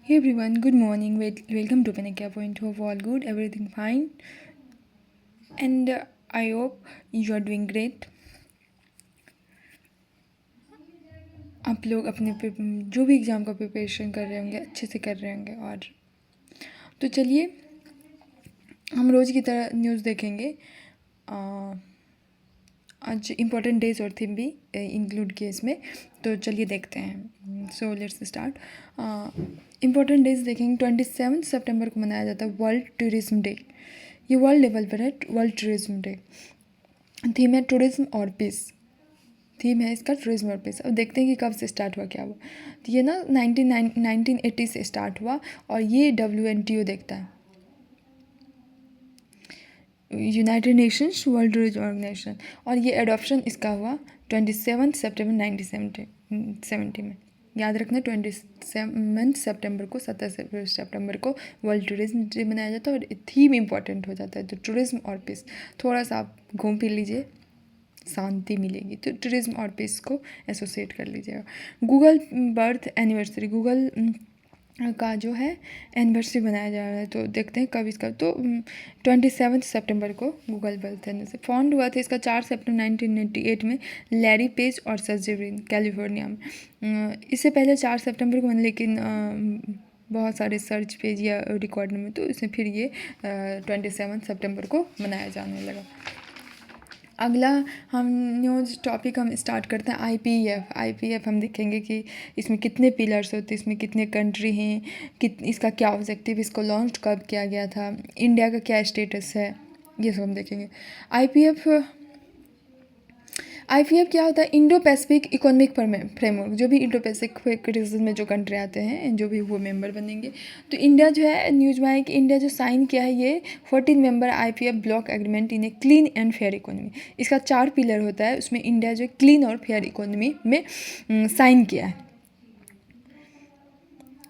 Hey everyone, good morning. Welcome to Panakia Point. Hope all good, everything fine, and I hope you are doing great. आप लोग अपने जो भी exam का preparation कर रहे होंगे अच्छे से कर रहे होंगे। और तो चलिए हम रोज़ की तरह न्यूज़ देखेंगे। आज इम्पोर्टेंट डेज और थीम भी इंक्लूड किए इसमें, तो चलिए देखते हैं। So let's start. Important days देखेंगे। 27 सितंबर को मनाया जाता है वर्ल्ड टूरिज्म डे। ये वर्ल्ड लेवल पर है, वर्ल्ड टूरिज्म डे। थीम है टूरिज्म और पीस। थीम है इसका टूरिज्म और पीस। अब देखते हैं कि कब से स्टार्ट हुआ, क्या हुआ। तो ये ना 1980 से स्टार्ट हुआ और ये WNTO देखता है, United Nations World Tourism Organization. और ये एडॉप्शन इसका हुआ 27 सितंबर 1970 में। याद रखना 27 सितंबर को 17 सितंबर को वर्ल्ड टूरिज्म डे मनाया जाता है और थीम इम्पॉर्टेंट हो जाता है। तो टूरिज्म और पीस, थोड़ा सा आप घूम फिर लीजिए, शांति मिलेगी। तो टूरिज्म और पीस को एसोसिएट कर लीजिएगा। गूगल बर्थ एनिवर्सरी, गूगल का जो है एनिवर्सरी बनाया जा रहा है। तो देखते हैं कब इसका। तो 27 सितंबर को गूगल बर्थ एनिवर्सरी। फाउंड हुआ था इसका 4 सितंबर 1988 में लैरी पेज और सर्जी ब्रिन, कैलिफोर्निया में। इससे पहले 4 सितंबर को, लेकिन बहुत सारे सर्च पेज या रिकॉर्ड में, तो इसमें फिर ये 27 सितंबर को मनाया जाने लगा। अगला हम न्यूज़ टॉपिक हम स्टार्ट करते हैं IPEF हम देखेंगे कि इसमें कितने पिलर्स होते हैं, इसमें कितने कंट्री हैं, इसका क्या ऑब्जेक्टिव, इसको लॉन्च कब किया गया था, इंडिया का क्या स्टेटस है, ये सब हम देखेंगे। IPF क्या होता है? Indo Pacific economic framework. जो भी इंडो पैसिफिक रीजन में जो कंट्री आते हैं, जो भी वो मेंबर बनेंगे। तो इंडिया जो है, न्यूज़ में है कि इंडिया जो साइन किया है ये 14 member IPF block agreement in a clean and fair economy. इसका 4 पिलर होता है, उसमें इंडिया जो क्लीन और फेयर इकोनॉमी में साइन किया है।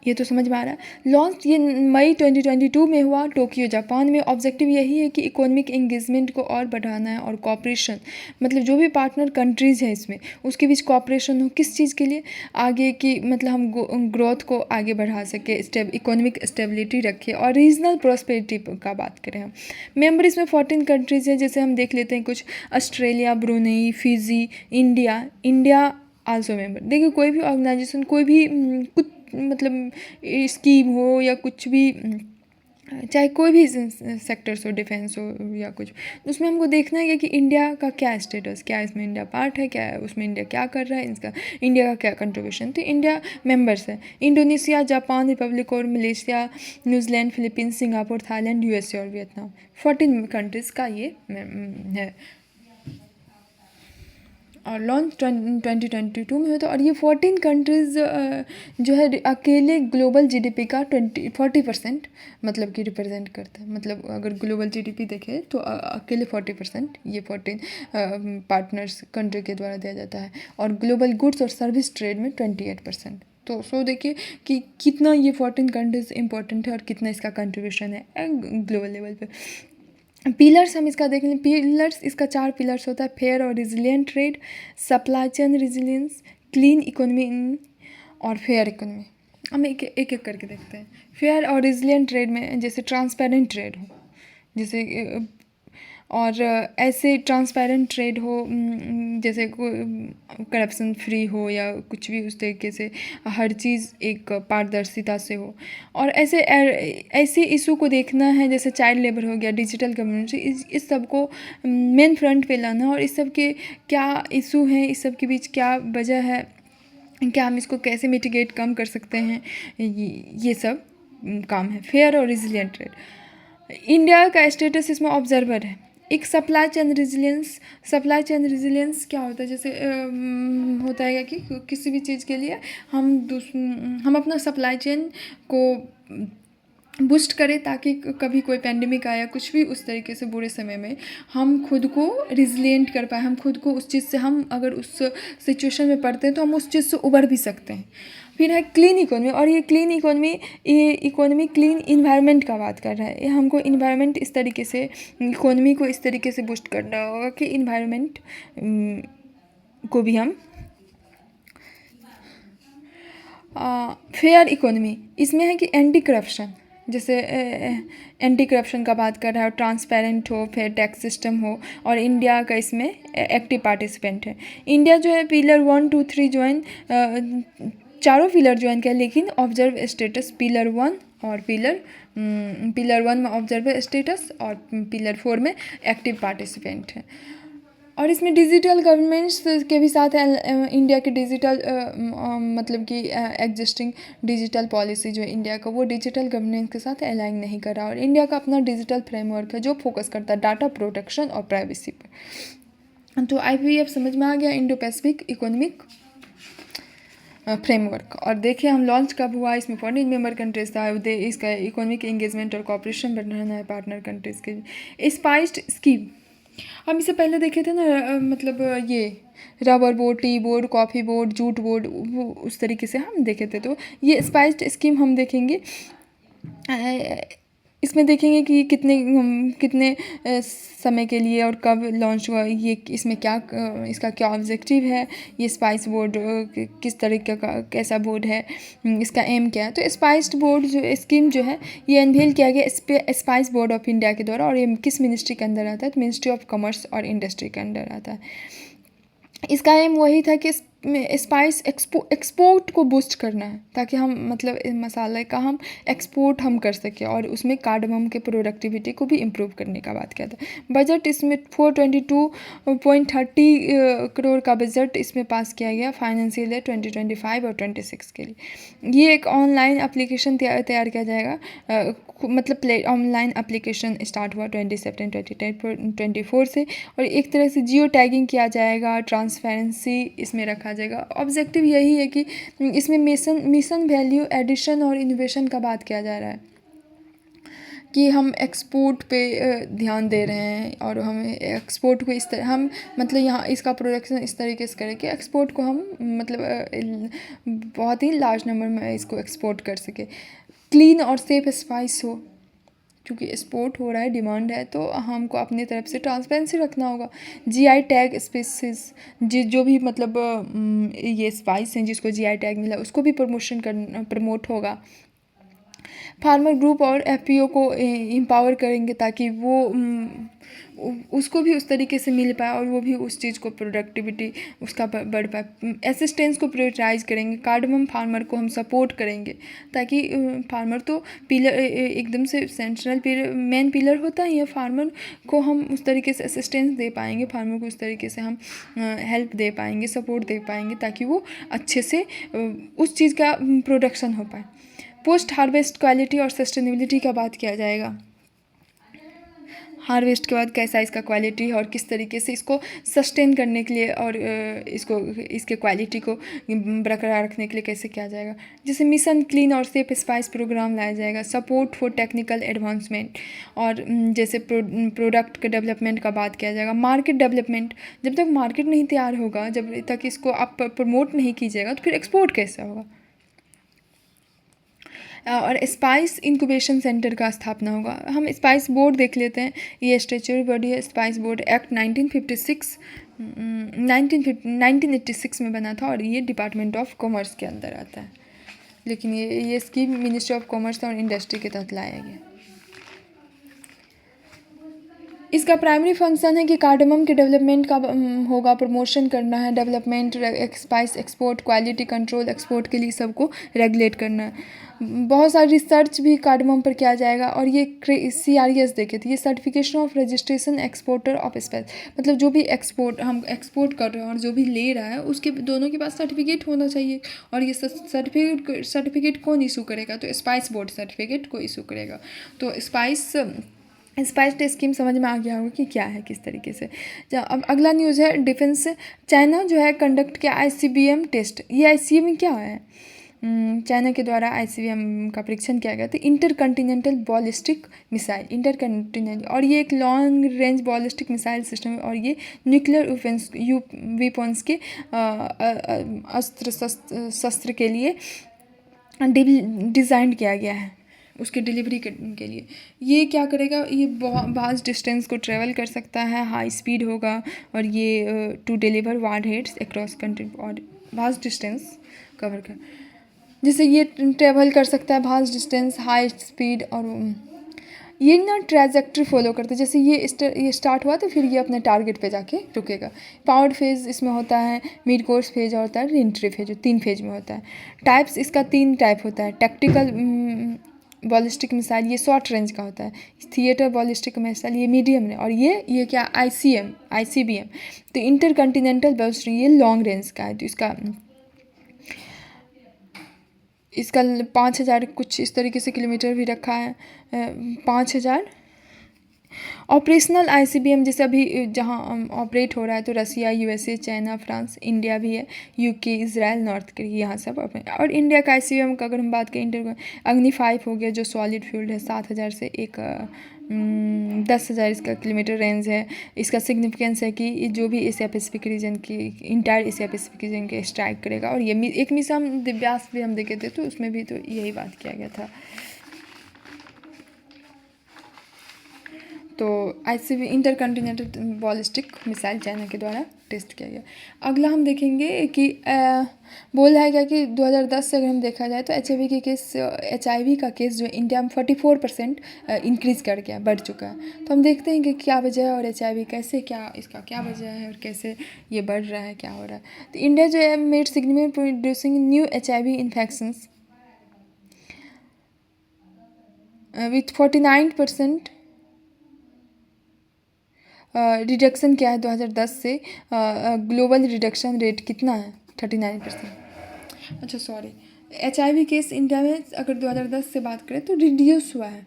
ये तो समझ में आ रहा है। लॉन्च ये मई 2022 में हुआ टोक्यो जापान में। ऑब्जेक्टिव यही है कि इकोनॉमिक एंगेजमेंट को और बढ़ाना है और कॉपरेशन, मतलब जो भी पार्टनर कंट्रीज़ हैं इसमें उसके बीच कॉपरेशन हो। किस चीज़ के लिए? आगे की, मतलब हम ग्रोथ को आगे बढ़ा सके, इकोनॉमिक स्टेबिलिटी रखें और रीजनल प्रॉस्पेरिटी का बात करें हम। मेंबर इसमें 14 कंट्रीज़ हैं, जैसे हम देख लेते हैं कुछ। Australia, Brunei, Fiji, India also member. देखिए कोई भी ऑर्गेनाइजेशन, कोई भी कुछ, मतलब स्कीम हो या कुछ भी, चाहे कोई भी सेक्टर्स हो, डिफेंस हो या कुछ, उसमें हमको देखना है कि इंडिया का क्या स्टेटस, क्या इसमें इंडिया पार्ट है, क्या है उसमें इंडिया क्या कर रहा है, इसका इंडिया का क्या कंट्रीब्यूशन। तो इंडिया मेंबर्स है इंडोनेशिया, जापान, रिपब्लिक और Malaysia, New Zealand, Philippines, Singapore, Thailand, USA और वियतनाम। 14 कंट्रीज़ का ये है। और लॉन्च 2022 में होता है। और ये 14 कंट्रीज़ जो है अकेले ग्लोबल GDP का 40% मतलब कि रिप्रेजेंट करता है। मतलब अगर ग्लोबल GDP देखें तो अकेले 40% ये 14 पार्टनर्स कंट्री के द्वारा दिया जाता है। और ग्लोबल गुड्स और सर्विस ट्रेड में 28%। तो सो देखिए कि कितना ये 14 कंट्रीज़ इंपॉर्टेंट है और कितना इसका कंट्रीब्यूशन है ग्लोबल लेवल पे। पिलर्स हम इसका देख लें। पिलर्स, इसका 4 पिलर्स होता है। फेयर और resilient trade, supply chain resilience, clean economy और फेयर इकोनॉमी। हम एक एक करके देखते हैं। फेयर और रिजिलियंट ट्रेड में जैसे ट्रांसपेरेंट ट्रेड हो, जैसे और ऐसे ट्रांसपेरेंट ट्रेड हो, जैसे करप्शन फ्री हो या कुछ भी उस तरीके से हर चीज़ एक पारदर्शिता से हो। और ऐसे इशू को देखना है, जैसे चाइल्ड लेबर हो गया, डिजिटल कम्युनिटी, इस सब को मेन फ्रंट पे लाना। और इस सब के क्या इशू हैं, इस सब के बीच क्या वजह है, क्या हम इसको कैसे मिटिगेट कम कर सकते हैं, ये सब काम है। फेयर और रिजिलियंट ट्रेड, इंडिया का स्टेटस इसमें ऑब्जर्वर है। एक सप्लाई चेन रिजिलियंस क्या होता है? जैसे होता है कि किसी भी चीज़ के लिए हम अपना सप्लाई चेन को बूस्ट करें, ताकि कभी कोई पेंडेमिक आया, कुछ भी उस तरीके से बुरे समय में हम खुद को रिजिलियंट कर पाए, हम खुद को उस चीज़ से, हम अगर उस सिचुएशन में पड़ते हैं तो हम उस चीज़ से उबर भी सकते हैं। फिर है क्लीन इकोनॉमी। और ये इकोनॉमी क्लीन इन्वायरमेंट का बात कर रहा है। ये हमको इन्वायरमेंट इस तरीके से, इकोनॉमी को इस तरीके से बूस्ट करना होगा कि इन्वायरमेंट को भी हम फेयर इकोनॉमी, इसमें है कि एंटी करप्शन, जैसे एंटी करप्शन का बात कर रहा है, और ट्रांसपेरेंट हो, फेयर टैक्स सिस्टम हो, और इंडिया का इसमें एक्टिव पार्टिसिपेंट है। इंडिया जो है पिलर 1, 2, 3 ज्वाइन, चारों पिलर ज्वाइन किया, लेकिन ऑब्जर्व स्टेटस पिलर 1 और पिलर 1 में ऑब्जर्वर स्टेटस और पिलर 4 में एक्टिव पार्टिसिपेंट है। और इसमें डिजिटल गवर्नमेंट्स के भी साथ इंडिया के डिजिटल मतलब कि एग्जिस्टिंग डिजिटल पॉलिसी जो है इंडिया का, वो डिजिटल गवर्नेंस के साथ अलाइन नहीं कर रहा, और इंडिया का अपना डिजिटल फ्रेमवर्क है जो फोकस करता है डाटा प्रोटेक्शन और प्राइवेसी पर। तो IPEF समझ में आ गया, इंडो पैसिफिक इकोनॉमिक फ्रेमवर्क। और देखिए हम लॉन्च कब हुआ, इसमें 14 मेंबर कंट्रीज था, इसका इकोनॉमिक एंगेजमेंट और कॉपरेशन बढ़ाना है पार्टनर कंट्रीज़ के। स्पाइस्ड स्कीम हम इससे पहले देखे थे ना, मतलब ये rubber board, tea board, coffee board, jute board, वो उस तरीके से हम देखे थे। तो ये स्पाइस्ड स्कीम हम देखेंगे, इसमें देखेंगे कि कितने समय के लिए और कब लॉन्च हुआ, ये इसमें क्या इसका क्या ऑब्जेक्टिव है, ये स्पाइस बोर्ड किस तरीके का कैसा बोर्ड है, इसका एम क्या है। तो स्पाइस्ड बोर्ड जो स्कीम जो है ये अनवेल किया गया स्पाइस बोर्ड ऑफ इंडिया के द्वारा, और ये किस मिनिस्ट्री के अंदर आता है, तो मिनिस्ट्री ऑफ कॉमर्स और इंडस्ट्री के अंदर आता है। इसका एम वही था कि स्पाइस एक्सपोर्ट को बूस्ट करना है, ताकि हम मतलब मसाले का हम एक्सपोर्ट हम कर सकें, और उसमें कार्डमम के प्रोडक्टिविटी को भी इम्प्रूव करने का बात किया था। बजट इसमें 422.30 करोड़ का बजट इसमें पास किया गया फाइनेंशियल ईयर 2025 और 26 के लिए। ये एक ऑनलाइन एप्लीकेशन तैयार किया जाएगा, मतलब ऑनलाइन एप्लीकेशन स्टार्ट हुआ 20 सितंबर 2024 से, और एक तरह से जियो टैगिंग किया जाएगा, ट्रांसपेरेंसी इसमें रखा जाएगा। ऑब्जेक्टिव यही है कि इसमें मिशन वैल्यू एडिशन और इनोवेशन का बात किया जा रहा है, कि हम एक्सपोर्ट पे ध्यान दे रहे हैं, और हमें एक्सपोर्ट को इस तरह हम मतलब यहाँ इसका प्रोडक्शन इस तरीके से करें कि एक्सपोर्ट को हम मतलब बहुत ही लार्ज नंबर में इसको एक्सपोर्ट कर सके। क्लीन और सेफ स्पाइस हो, क्योंकि एक्सपोर्ट हो रहा है, डिमांड है, तो हमको अपनी तरफ से ट्रांसपेरेंसी रखना होगा। GI टैग स्पेसिस, जो भी मतलब ये स्पाइस हैं जिसको GI टैग मिला, उसको भी प्रमोट होगा। फार्मर ग्रुप और FPO को एम्पावर करेंगे, ताकि वो उसको भी उस तरीके से मिल पाए, और वो भी उस चीज़ को प्रोडक्टिविटी उसका बढ़ पाए। असिस्टेंस को प्रायोरिटाइज करेंगे, कार्डमम फार्मर को हम सपोर्ट करेंगे, ताकि फार्मर तो पिलर एकदम से सेंट्रल पिलर मेन पिलर होता ही है, फार्मर को हम उस तरीके से असिस्टेंस दे पाएंगे, फार्मर को उस तरीके से हम हेल्प दे पाएंगे, सपोर्ट दे पाएंगे, ताकि वो अच्छे से उस चीज़ का प्रोडक्शन हो पाए। पोस्ट हार्वेस्ट क्वालिटी और सस्टेनेबिलिटी का बात किया जाएगा। हार्वेस्ट के बाद कैसा इसका क्वालिटी है, और किस तरीके से इसको सस्टेन करने के लिए और इसके क्वालिटी को बरकरार रखने के लिए कैसे किया जाएगा। जैसे मिशन क्लीन और सेफ स्पाइस प्रोग्राम लाया जाएगा, सपोर्ट फॉर टेक्निकल एडवांसमेंट, और जैसे प्रोडक्ट के डेवलपमेंट का बात किया जाएगा। मार्केट डेवलपमेंट, जब तक मार्केट नहीं तैयार होगा, जब तक इसको आप प्रमोट नहीं कीजिएगा, तो फिर एक्सपोर्ट कैसे होगा। और स्पाइस इंक्यूबेशन सेंटर का स्थापना होगा। हम स्पाइस बोर्ड देख लेते हैं, ये स्टैच्यूटरी बॉडी है। स्पाइस बोर्ड एक्ट 1986 में बना था, और ये डिपार्टमेंट ऑफ कॉमर्स के अंदर आता है, लेकिन ये स्कीम मिनिस्ट्री ऑफ कॉमर्स और इंडस्ट्री के तहत लाया गया। इसका प्राइमरी फंक्शन है कि कार्डमम के डेवलपमेंट का होगा, प्रमोशन करना है, development, spice export, quality control, export के लिए सबको रेगुलेट करना है। बहुत सारी रिसर्च भी कार्डमम पर किया जाएगा। और ये CRES देखे थे, ये certification of registration exporter of spice, मतलब जो भी हम एक्सपोर्ट कर रहे हैं और जो भी ले रहा है, उसके दोनों के पास सर्टिफिकेट होना चाहिए। और ये सर्टिफिकेट कौन इशू करेगा, तो स्पाइस बोर्ड सर्टिफिकेट को इशू करेगा। तो स्पाइस स्कीम समझ में आ गया होगा कि क्या है, किस तरीके से। अब अगला न्यूज़ है डिफेंस। चाइना जो है कंडक्ट किया ICBM टेस्ट। ये ICBM क्या है? चाइना के द्वारा ICBM का परीक्षण किया गया था, इंटर कॉन्टिनेंटल बॉलिस्टिक मिसाइल, और ये एक long range ballistic missile system है, और ये न्यूक्लियर वेपन्स के शस्त्र के लिए डिज़ाइन किया गया है, उसके डिलीवरी के लिए। ये क्या करेगा, ये बहुत डिस्टेंस को ट्रेवल कर सकता है, हाई स्पीड होगा, और ये to deliver war heads across country और वास्ट डिस्टेंस कवर कर। जैसे ये ट्रैवल कर सकता है भास्ट डिस्टेंस, हाई स्पीड, और ये ना ट्रैजेक्टरी फॉलो करते हैं। जैसे ये स्टार्ट हुआ तो फिर ये अपने टारगेट पे जाके रुकेगा। पावर्ड फेज इसमें होता है, मिड कोर्स फेज होता है, रीएंट्री फेज, जो 3 फेज में होता है। टाइप्स इसका 3 टाइप होता है। टैक्टिकल बॉलिस्टिक मिसाइल, ये शॉर्ट रेंज का होता है। थिएटर बॉलिस्टिक मिसाइल ये मीडियम है। और ये क्या ICBM, तो इंटर कॉन्टिनेंटल बॉलिस्टिक, ये लॉन्ग रेंज का है। तो इसका 5000 कुछ इस तरीके से किलोमीटर भी रखा है, 5000। ऑपरेशनल ICBM जैसे अभी जहाँ ऑपरेट हो रहा है तो रसिया, USA, चाइना, फ्रांस, इंडिया भी है, UK, इजराइल, नॉर्थ कोरिया, यहाँ सब और इंडिया का ICBM का अगर हम बात करें, अग्नि 5 हो गया जो सॉलिड फ्यूल्ड है, 7000 से 10,000 इसका किलोमीटर रेंज है। इसका सिग्निफिकेंस है कि ये जो भी एशिया पैसिफिक रीजन की, इंटायर एशिया पैसिफिक रीजन के स्ट्राइक करेगा। और ये एक मिसाइल दिव्यास भी हम देखे थे तो उसमें भी तो यही बात किया गया था। तो ICBM inter continental ballistic missile China के द्वारा टेस्ट किया गया। अगला हम देखेंगे कि बोला है क्या कि 2010 से अगर हम देखा जाए तो HIV का केस जो इंडिया में 44% इंक्रीज़ कर गया, बढ़ चुका है। तो हम देखते हैं कि क्या वजह है और HIV कैसे, इसका क्या वजह है और कैसे ये बढ़ रहा है, क्या हो रहा है। तो इंडिया जो है made significant producing new HIV infections with 49% reduction क्या है 2010 से। ग्लोबल रिडक्शन रेट कितना है 39%। अच्छा सॉरी, HIV केस इंडिया में अगर 2010 से बात करें तो रिड्यूस्ड हुआ है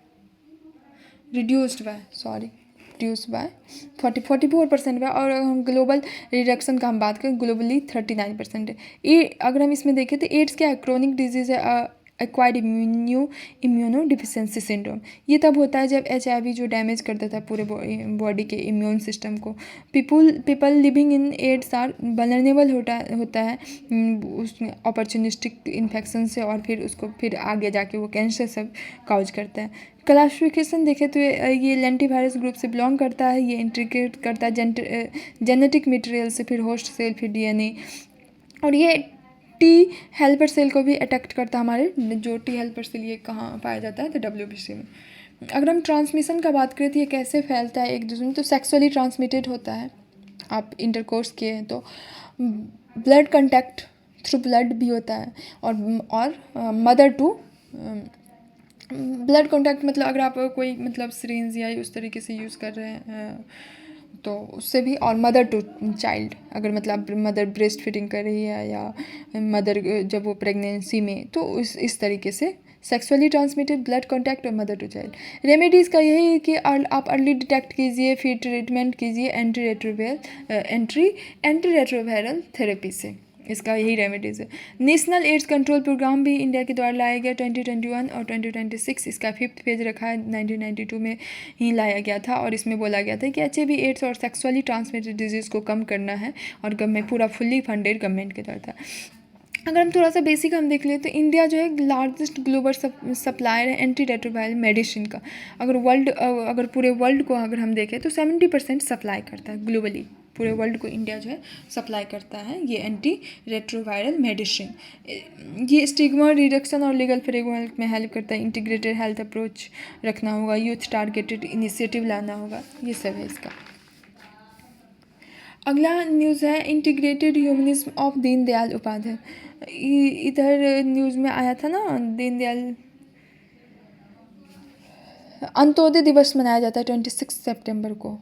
44% हुआ। और हम ग्लोबल रिडक्शन का हम बात करें ग्लोबली 39% है। ये अगर हम इसमें देखें तो एड्स क्या है, क्रोनिक डिजीज़ है, एक्वायर्ड इम्यूनो डिफिशेंसी सिंड्रोम। ये तब होता है जब HIV जो डैमेज कर देता है पूरे बॉडी के इम्यून सिस्टम को। People living in AIDS are vulnerable होता है उस अपॉर्चुनिस्टिक इन्फेक्शन से, और फिर उसको फिर आगे जाके वो कैंसर सब काउज करता है। क्लासिफिकेशन देखें तो ये लेंटीवायरस ग्रुप से बिलोंग करता है। ये इंटीग्रेट करता है जेनेटिक मटेरियल से, फिर होस्ट सेल, फिर DNA। और ये T हेल्पर सेल को भी अटैक करता है। हमारे जो T हेल्पर सेल ये कहाँ पाया जाता है तो WBC में। अगर हम ट्रांसमिशन का बात करें तो ये कैसे फैलता है एक दूसरे में, तो सेक्सुअली ट्रांसमिटेड होता है। आप इंटरकोर्स किए हैं तो ब्लड कंटैक्ट थ्रू ब्लड भी होता है, और मदर टू ब्लड कॉन्टैक्ट, मतलब अगर आप कोई मतलब सिरिंज या उस तरीके से यूज़ कर रहे हैं तो उससे भी, और मदर टू चाइल्ड, अगर मतलब मदर ब्रेस्ट फीडिंग कर रही है या मदर जब वो प्रेगनेंसी में, तो इस तरीके से सेक्सुअली ट्रांसमिटेड ब्लड कॉन्टैक्ट और मदर टू चाइल्ड। रेमेडीज़ का यही है कि आप अर्ली डिटेक्ट कीजिए, फिर ट्रीटमेंट कीजिए एंटी रेट्रोवायरल थेरेपी से। इसका यही रेमेडीज़ है। नेशनल एड्स कंट्रोल प्रोग्राम भी इंडिया के द्वारा लाया गया 2021 और 2026। इसका 5th पेज रखा है, 1992 में ही लाया गया था। और इसमें बोला गया था कि HIV एड्स और सेक्सुअली ट्रांसमिटेड डिजीज़ को कम करना है, और गवर्नमेंट पूरा फुल्ली फंडेड गवर्नमेंट के द्वारा था। अगर हम थोड़ा सा बेसिक हम देख लें तो इंडिया जो है लार्जेस्ट ग्लोबल सप्लायर है एंटी रेट्रोवायरल मेडिसिन का। अगर पूरे वर्ल्ड को अगर हम देखें तो 70% सप्लाई करता है ग्लोबली। पूरे वर्ल्ड को इंडिया जो है सप्लाई करता है ये एंटी रेट्रोवायरल मेडिसिन। ये स्टिग्मा रिडक्शन और लीगल फ्रेमवर्क में हेल्प करता है। इंटीग्रेटेड हेल्थ अप्रोच रखना होगा, यूथ टारगेटेड इनिशिएटिव लाना होगा, ये सब है इसका। अगला न्यूज़ है integrated humanism of Deendayal Upadhyaya. इधर न्यूज़ में आया था ना, दीनदयाल अंत्योदय दिवस मनाया जाता है 26 सितंबर को।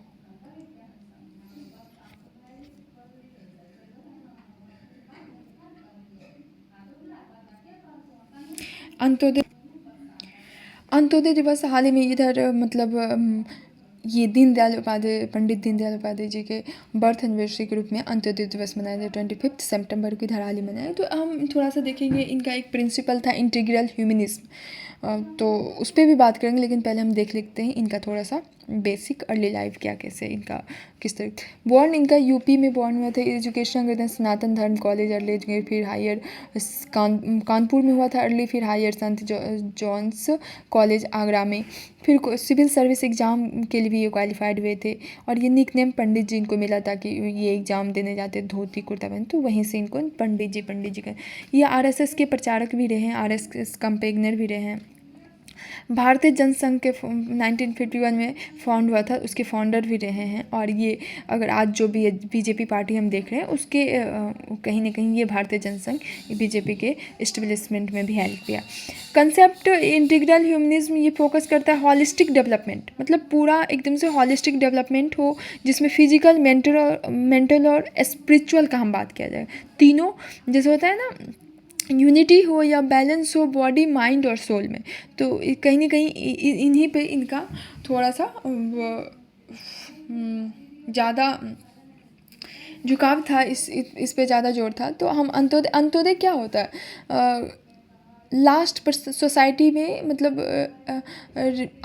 अंत्योदय दिवस हाल ही में इधर मतलब ये पंडित दीनदयाल उपाध्याय जी के बर्थ एनिवर्सरी के रूप में अंत्योदय दिवस मनाया जाए 25 सितंबर को इधर हाल ही मनाया। तो हम थोड़ा सा देखेंगे, इनका एक प्रिंसिपल था इंटीग्रल ह्यूमनिज्म, तो उस पर भी बात करेंगे, लेकिन पहले हम देख लेते हैं इनका थोड़ा सा बेसिक अर्ली लाइफ क्या कैसे इनका किस तरह बॉर्न इनका यूपी में बॉर्न हुआ था। एजुकेशन करते हैं सनातन धर्म कॉलेज अर्ली एजुकेशन, फिर हायर कानपुर में हुआ था अर्ली, फिर हायर संत जॉन्स कॉलेज आगरा में, फिर सिविल सर्विस एग्ज़ाम के लिए भी ये क्वालिफाइड हुए थे। और ये निकनेम पंडित जी इनको मिला था कि ये एग्ज़ाम देने जाते धोती कुर्ता पहन, तो वहीं से इनको पंडित जी का। ये आरएसएस के प्रचारक भी रहे हैं, आरएसएस कैंपेनर भी रहे हैं। भारतीय जनसंघ के 1951 में फाउंड हुआ था, उसके फाउंडर भी रहे हैं। और ये अगर आज जो भी बीजेपी पार्टी हम देख रहे हैं उसके कहीं ना कहीं ये भारतीय जनसंघ बीजेपी के इस्टेब्लिशमेंट में भी हेल्प किया। कंसेप्ट इंटीग्रल ह्यूमनिज्म ये फोकस करता है हॉलिस्टिक डेवलपमेंट, मतलब पूरा एकदम से हॉलिस्टिक डेवलपमेंट हो जिसमें फिजिकल मेंटल और स्पिरिचुअल का हम बात किया जाए, तीनों जैसे होता है ना, यूनिटी हो या बैलेंस हो बॉडी माइंड और सोल में। तो कहीं ना कहीं इन्हीं पे इनका थोड़ा सा ज़्यादा झुकाव था, इस पे ज़्यादा जोर था। तो हम अंत्योदय क्या होता है, लास्ट पर सोसाइटी में, मतलब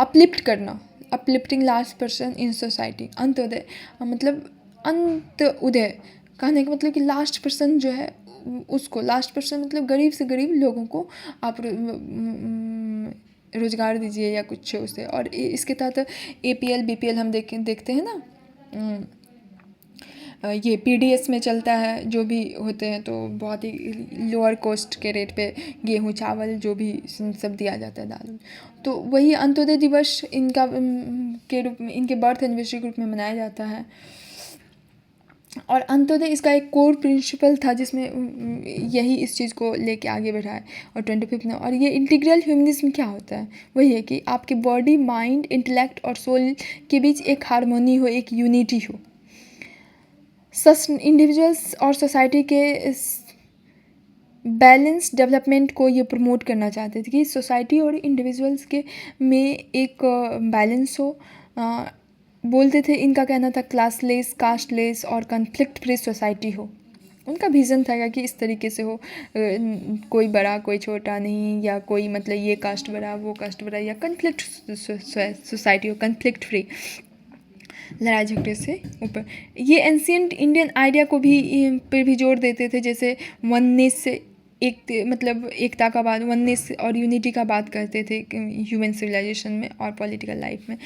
अपलिफ्ट करना, uplifting last person in society. Antyodaya मतलब अंत उदय कहने का मतलब कि लास्ट पर्सन जो है उसको, लास्ट पर्सन मतलब गरीब से गरीब लोगों को आप रोज़गार दीजिए या कुछ उससे। और इसके तहत APL BPL हम देखते हैं ना, ये PDS में चलता है जो भी होते हैं, तो बहुत ही लोअर कॉस्ट के रेट पे गेहूँ चावल जो भी सब दिया जाता है, दाल। तो वही अंत्योदय दिवस इनका के रूप में, इनके बर्थ एनिवर्सरी के रूप में मनाया जाता है। और अंत्योदय इसका एक कोर प्रिंसिपल था जिसमें यही इस चीज़ को लेके आगे बढ़ा है। और 25 में, और ये इंटीग्रल ह्यूमनिज्म क्या होता है, वही है कि आपके बॉडी माइंड इंटेलेक्ट और सोल के बीच एक हार्मोनी हो, एक यूनिटी हो। इंडिविजुअल्स और सोसाइटी के बैलेंस डेवलपमेंट को ये प्रमोट करना चाहते थे कि सोसाइटी और इंडिविजुअल्स के में एक बैलेंस हो। बोलते थे, इनका कहना था क्लासलेस, कास्टलेस और कॉन्फ्लिक्ट फ्री सोसाइटी हो। उनका विज़न था कि इस तरीके से हो, कोई बड़ा कोई छोटा नहीं, या कोई मतलब ये कास्ट बड़ा वो कास्ट बड़ा, या कॉन्फ्लिक्ट सोसाइटी हो, कॉन्फ्लिक्ट फ्री, लड़ाई झगड़े से ऊपर। ये एंशियंट इंडियन आइडिया को भी पे भी जोर देते थे, जैसे वननेस से एक, मतलब एकता का बात, वननेस और यूनिटी का बात करते थे ह्यूमन सिविलाइजेशन में और पॉलिटिकल लाइफ में।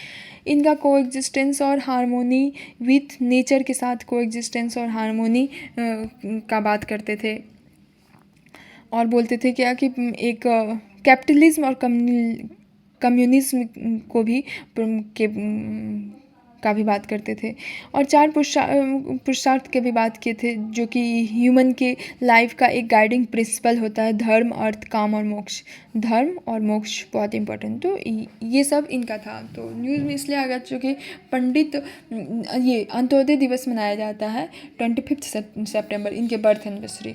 इनका कोएग्जिस्टेंस और हार्मोनी विथ नेचर के साथ कोएग्जिस्टेंस और हार्मोनी का बात करते थे। और बोलते थे क्या कि एक कैपिटलिज्म और कम्युनिज्म को भी का भी बात करते थे। और 4 पुरुषार्थ के भी बात किए थे, जो कि ह्यूमन के लाइफ का एक गाइडिंग प्रिंसिपल होता है, धर्म अर्थ काम और मोक्ष। धर्म और मोक्ष बहुत इंपॉर्टेंट, तो ये सब इनका था। तो न्यूज़ में इसलिए आ गया चूँकि पंडित ये अंत्योदय दिवस मनाया जाता है 25 सितंबर, इनके बर्थ एनिवर्सरी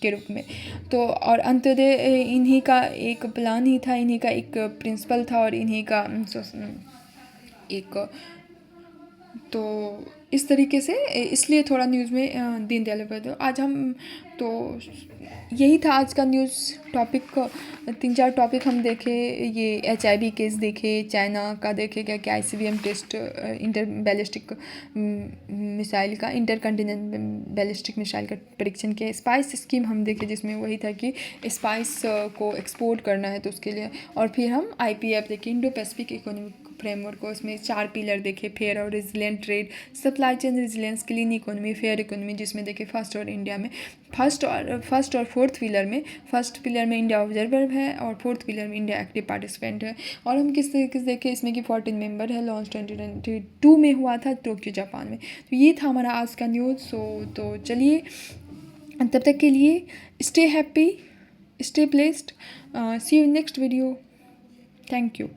के रूप में। तो और अंत्योदय इन्हीं का एक प्लान ही था, इन्हीं का एक प्रिंसिपल था, और इन्हीं का एक, तो इस तरीके से इसलिए थोड़ा न्यूज़ में दीनदयाल उपाध्याय। आज हम तो यही था आज का न्यूज़ टॉपिक। 3-4 टॉपिक हम देखे, ये HIV केस देखे, चाइना का देखे क्या ICBM test, inter ballistic missile का, इंटर कॉन्टिनेंटल बैलिस्टिक मिसाइल का परीक्षण किया। स्पाइस स्कीम हम देखे जिसमें वही था कि स्पाइस को एक्सपोर्ट करना है तो उसके लिए। और फिर हम IPF देखे, इंडो पैसिफिक इकोनॉमिक फ्रेमवर्क को, उसमें 4 पिलर देखे, फेयर और resilient trade, supply chain resilience, clean economy, fair economy, जिसमें देखे फर्स्ट और इंडिया में फर्स्ट और फोर्थ पिलर में, फर्स्ट पिलर में इंडिया ऑब्जर्वर है और फोर्थ पिलर में इंडिया एक्टिव पार्टिसिपेंट है। और हम किस तरीके से देखे इसमें कि 14 मेंबर है, लॉन्च 2022 में हुआ था टोक्यो जापान में। तो ये था हमारा आज का न्यूज़। तो चलिए, तब तक के लिए stay happy, stay blessed, see you next video, thank you.